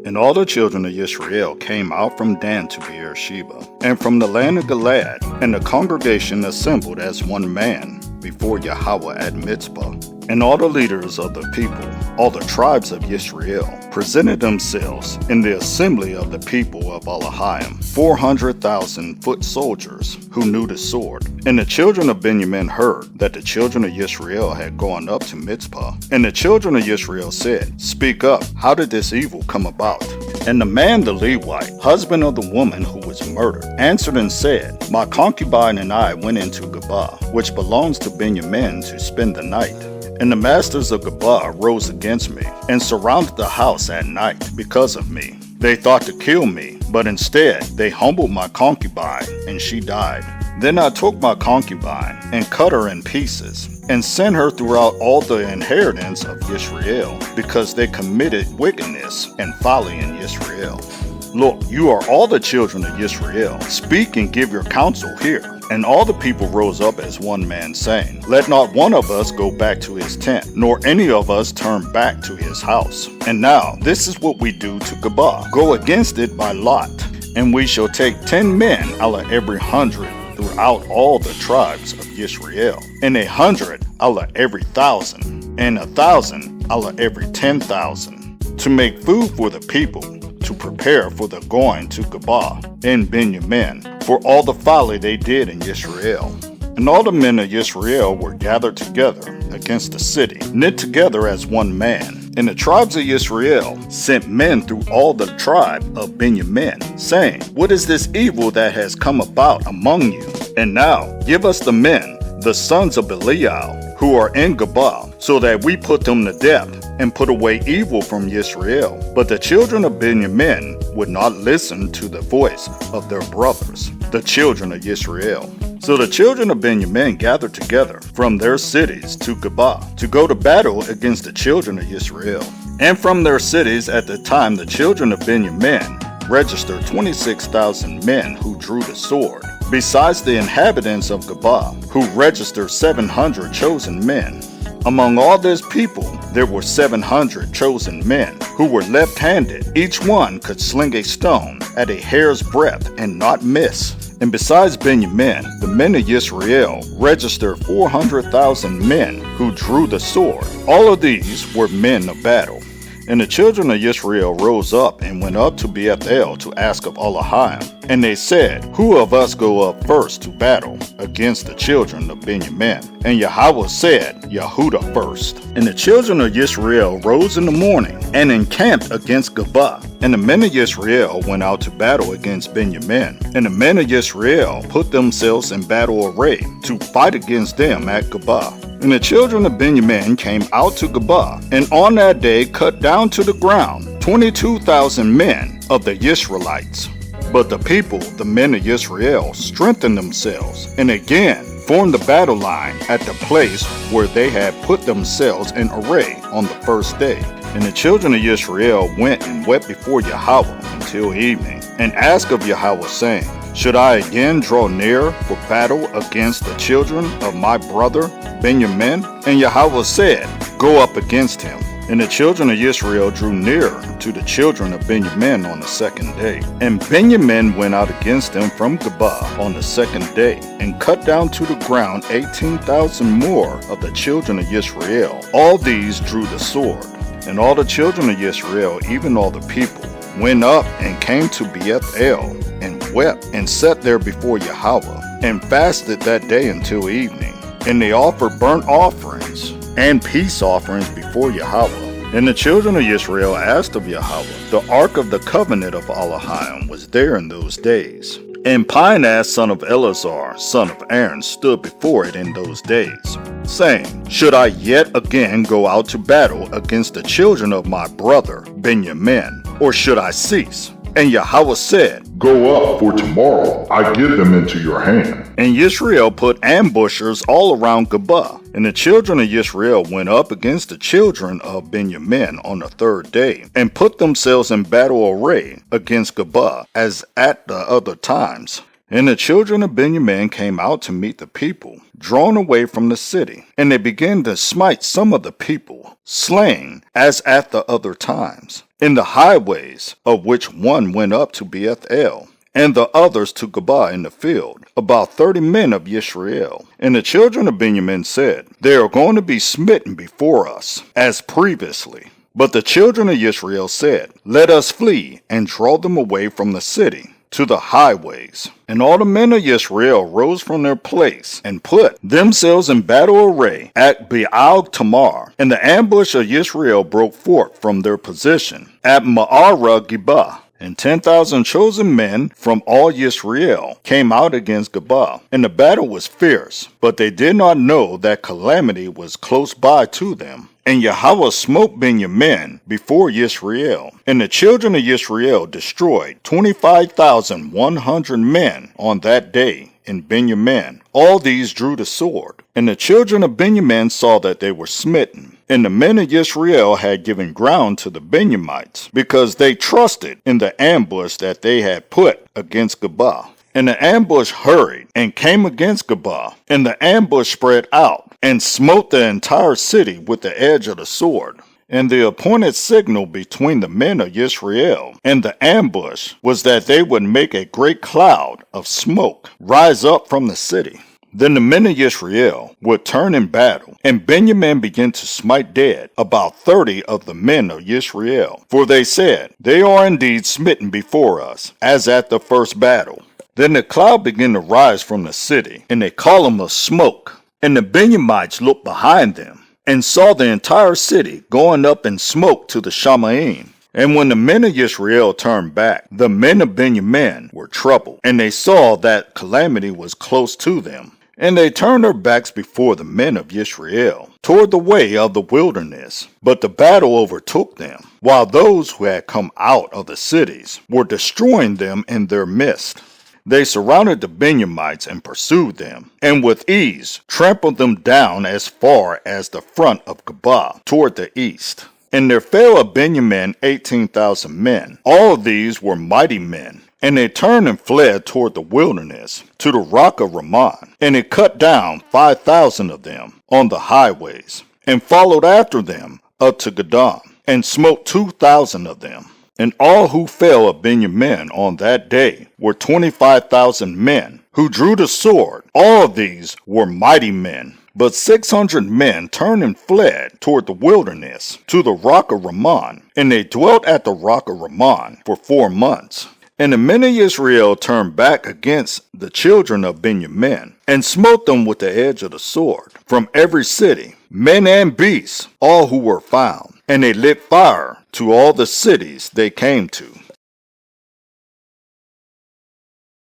And all the children of Israel came out from Dan to Beersheba, and from the land of Gilead, and the congregation assembled as one man before Yahweh at Mizpah. And all the leaders of the people, all the tribes of Israel, presented themselves in the assembly of the people of Elohim, 400,000 foot soldiers who knew the sword. And the children of Benjamin heard that the children of Israel had gone up to Mizpah. And the children of Israel said, "Speak up, how did this evil come about?" And the man, the Levite, husband of the woman who was murdered, answered and said, "My concubine and I went into Geba, which belongs to Benjamin, to spend the night. And the masters of Geba rose against me, and surrounded the house at night because of me. They thought to kill me, but instead they humbled my concubine, and she died. Then I took my concubine, and cut her in pieces, and sent her throughout all the inheritance of Israel, because they committed wickedness and folly in Israel. Look, you are all the children of Israel. Speak and give your counsel here." And all the people rose up as one man, saying, "Let not one of us go back to his tent, nor any of us turn back to his house. And now this is what we do to Geba. Go against it by lot, and we shall take 10 men out of every 100 throughout all the tribes of Israel, and 100 out of every 1,000, and 1,000 out of every 10,000, to make food for the people, to prepare for the going to Geba in Benjamin, for all the folly they did in Israel." And all the men of Israel were gathered together against the city, knit together as one man. And the tribes of Israel sent men through all the tribe of Benjamin, saying, "What is this evil that has come about among you? And now give us the men, the sons of Belial, who are in Geba, so that we put them to death, and put away evil from Israel." But the children of Benjamin would not listen to the voice of their brothers, the children of Israel. So the children of Benjamin gathered together from their cities to Geba, to go to battle against the children of Israel. And from their cities at the time the children of Benjamin registered 26,000 men who drew the sword, besides the inhabitants of Geba, who registered 700 chosen men. Among all this people, there were 700 chosen men who were left-handed. Each one could sling a stone at a hair's breadth and not miss. And besides Benjamin, the men of Israel registered 400,000 men who drew the sword. All of these were men of battle. And the children of Israel rose up and went up to Bethel to ask of Elohim. And they said, "Who of us go up first to battle against the children of Benjamin?" And Yahweh said, "Yehudah first." And the children of Israel rose in the morning and encamped against Geba. And the men of Israel went out to battle against Benjamin. And the men of Israel put themselves in battle array to fight against them at Geba. And the children of Benjamin came out to Geba, and on that day cut down to the ground 22,000 men of the Israelites. But the people, the men of Israel, strengthened themselves, and again formed the battle line at the place where they had put themselves in array on the first day. And the children of Israel went and wept before Yahweh until evening, and asked of Yahweh, saying, "Should I again draw near for battle against the children of my brother Benjamin?" And Yahweh said, "Go up against him." And the children of Israel drew near to the children of Benjamin on the second day. And Benjamin went out against them from Geba on the second day, and cut down to the ground 18,000 more of the children of Israel. All these drew the sword. And all the children of Israel, even all the people, went up and came to Bethel, and wept, and sat there before Yahweh, and fasted that day until evening. And they offered burnt offerings and peace offerings before Yahweh. And the children of Israel asked of Yahweh. The ark of the covenant of Elohim was there in those days. And Pinehas, son of Eleazar, son of Aaron, stood before it in those days, saying, "Should I yet again go out to battle against the children of my brother Benjamin, or should I cease?" And Yahweh said, "Go up, for tomorrow I give them into your hand." And Israel put ambushers all around Geba. And the children of Israel went up against the children of Benjamin on the third day, and put themselves in battle array against Geba, as at the other times. And the children of Benjamin came out to meet the people, drawn away from the city. And they began to smite some of the people, slaying as at the other times. in the highways, of which one went up to Bethel, and the others to Geba in the field, about 30 men of Israel. And the children of Benjamin said, They are going to be smitten before us, as previously. But the children of Israel said, Let us flee, and draw them away from the city, to the highways. And all the men of Israel rose from their place, and put themselves in battle array at Baal Tamar. And the ambush of Israel broke forth from their position at Ma'arah Geba. And 10,000 chosen men from all Israel came out against Geba. And the battle was fierce, but they did not know that calamity was close by to them. And Yahweh smote Benjamin before Israel. And the children of Israel destroyed 25,100 men on that day in Benjamin. All these drew the sword. And the children of Benjamin saw that they were smitten. And the men of Israel had given ground to the Benjamites, because they trusted in the ambush that they had put against Geba. And the ambush hurried and came against Geba, and the ambush spread out, and smote the entire city with the edge of the sword. And the appointed signal between the men of Israel and the ambush was that they would make a great cloud of smoke rise up from the city. Then the men of Israel would turn in battle, and Benjamin began to smite dead about 30 of the men of Israel. For they said, They are indeed smitten before us, as at the first battle. Then the cloud began to rise from the city, and a column of smoke. And the Benjamites looked behind them, and saw the entire city going up in smoke to the Shamaim. And when the men of Israel turned back, the men of Benjamin were troubled, and they saw that calamity was close to them. And they turned their backs before the men of Israel, toward the way of the wilderness. But the battle overtook them, while those who had come out of the cities were destroying them in their midst. They surrounded the Benjamites and pursued them, and with ease trampled them down as far as the front of Geba, toward the east. And there fell of Benjamin 18,000 men. All of these were mighty men. And they turned and fled toward the wilderness, to the rock of Ramon. And it cut down 5,000 of them on the highways, and followed after them up to Gadam, and smote 2,000 of them. And all who fell of Benjamin on that day were 25,000 men, who drew the sword. All of these were mighty men. But 600 men turned and fled toward the wilderness, to the rock of Ramon. And they dwelt at the rock of Ramon for 4 months. And the men of Israel turned back against the children of Benjamin, and smote them with the edge of the sword, from every city, men and beasts, all who were found. And they lit fire to all the cities they came to.